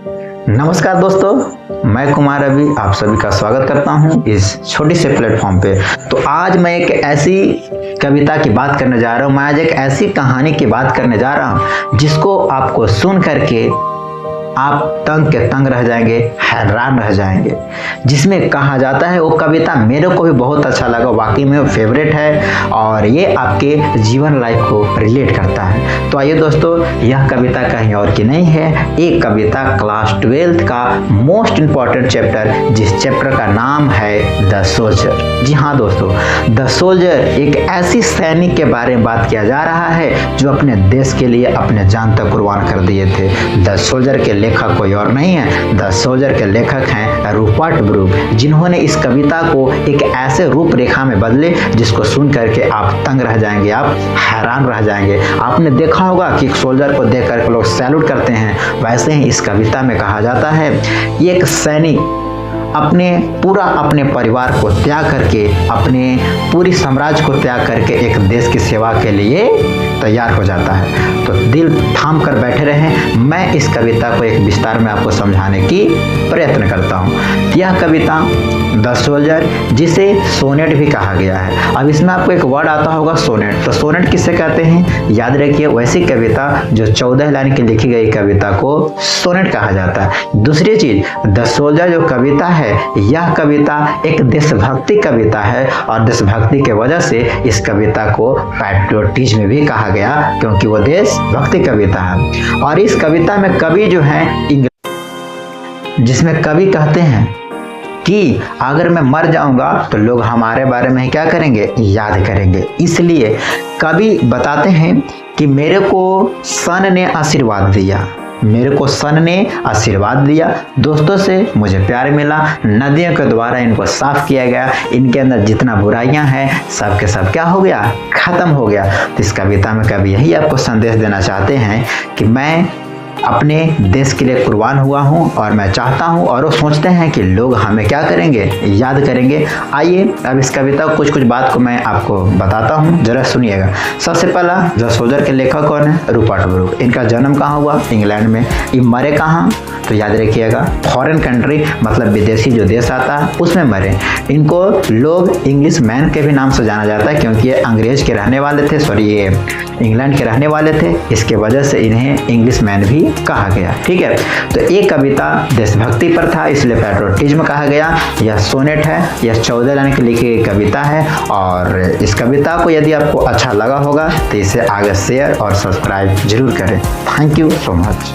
नमस्कार दोस्तों, मैं कुमार रवि आप सभी का स्वागत करता हूं इस छोटी से प्लेटफॉर्म पे। तो आज मैं एक ऐसी कविता की बात करने जा रहा हूं, मैं आज एक ऐसी कहानी की बात करने जा रहा हूं जिसको आपको सुन करके आप तंग के तंग रह जाएंगे, हैरान रह जाएंगे। जिसमें कहा जाता है, वो कविता मेरे को भी बहुत अच्छा लगा, वाकई में फेवरेट है और ये आपके जीवन लाइफ को रिलेट करता है। तो आइए दोस्तों, यह कविता कहीं और की नहीं है, एक कविता क्लास 12th का मोस्ट इम्पॉर्टेंट चैप्टर, जिस चैप्टर का नाम है द सोल्जर। जी हाँ दोस्तों, द सोल्जर एक ऐसी सैनिक के बारे में बात किया जा रहा है जो अपने देश के लिए अपने जान तक कुर्बान कर दिए थे। द सोल्जर के लेखक कोई और नहीं है, द सोल्जर के लेखक हैं रूपर्ट ब्रूक, जिन्होंने इस कविता को एक ऐसे रूपरेखा में बदले जिसको सुन करके आप तंग रह जाएंगे, आप हैरान रह जाएंगे। आपने देखा होगा कि एक सोल्जर को देख करके लोग सैल्यूट करते हैं, वैसे ही इस कविता में कहा जाता है एक सैनिक अपने परिवार को त्याग करके, अपने पूरी साम्राज्य को त्याग करके एक देश की सेवा के लिए तैयार हो जाता है। तो दिल थाम कर बैठे रहें, मैं इस कविता को एक विस्तार में आपको समझाने की प्रयत्न करता हूँ। यह कविता द सोल्जर, जिसे सोनेट भी कहा गया है। अब इसमें आपको एक वर्ड आता होगा सोनेट। तो सोनेट किसे कहते हैं, याद रखिए, वैसी कविता जो 14 लाइन की लिखी गई कविता को सोनेट कहा जाता है। दूसरी चीज, द सोल्जर जो कविता है, यह कविता एक देशभक्ति कविता है और देशभक्ति के वजह से इस कविता को पैट्रियोटिज्म भी कहा गया, क्योंकि वो देशभक्ति कविता है। और इस कविता में कवि जो है, जिसमें कवि कहते हैं कि अगर मैं मर जाऊंगा तो लोग हमारे बारे में क्या करेंगे, याद करेंगे। इसलिए कवि बताते हैं कि मेरे को सन ने आशीर्वाद दिया, मेरे को सन ने आशीर्वाद दिया, दोस्तों से मुझे प्यार मिला, नदियों के द्वारा इनको साफ किया गया, इनके अंदर जितना बुराइयां हैं सब के सब क्या हो गया, खत्म हो गया। तो इस कविता में कवि यही आपको संदेश देना चाहते हैं कि मैं अपने देश के लिए कुर्बान हुआ हूं और मैं चाहता हूं, और वो सोचते हैं कि लोग हमें क्या करेंगे, याद करेंगे। आइए अब इस कविता को कुछ बात को मैं आपको बताता हूं, जरा सुनिएगा। सबसे पहला, द सोल्जर के लेखक कौन है, रूपर्ट ब्रूक। इनका जन्म कहाँ हुआ, इंग्लैंड में। ये मरे कहाँ, तो याद रखिएगा फॉरेन कंट्री, मतलब विदेशी जो देश आता है उसमें मरे। इनको लोग इंग्लिश मैन के भी नाम से जाना जाता है, क्योंकि ये अंग्रेज के रहने वाले थे, ये इंग्लैंड के रहने वाले थे, इसके वजह से इन्हें इंग्लिश मैन भी कहा गया। ठीक है, तो एक कविता देशभक्ति पर था, इसलिए पैट्रियोटिज्म कहा गया। यह सोनेट है, यह 14 लाइन की लिखी गई कविता है। और इस कविता को यदि आपको अच्छा लगा होगा तो इसे आगे शेयर और सब्सक्राइब जरूर करें। Thank you so much.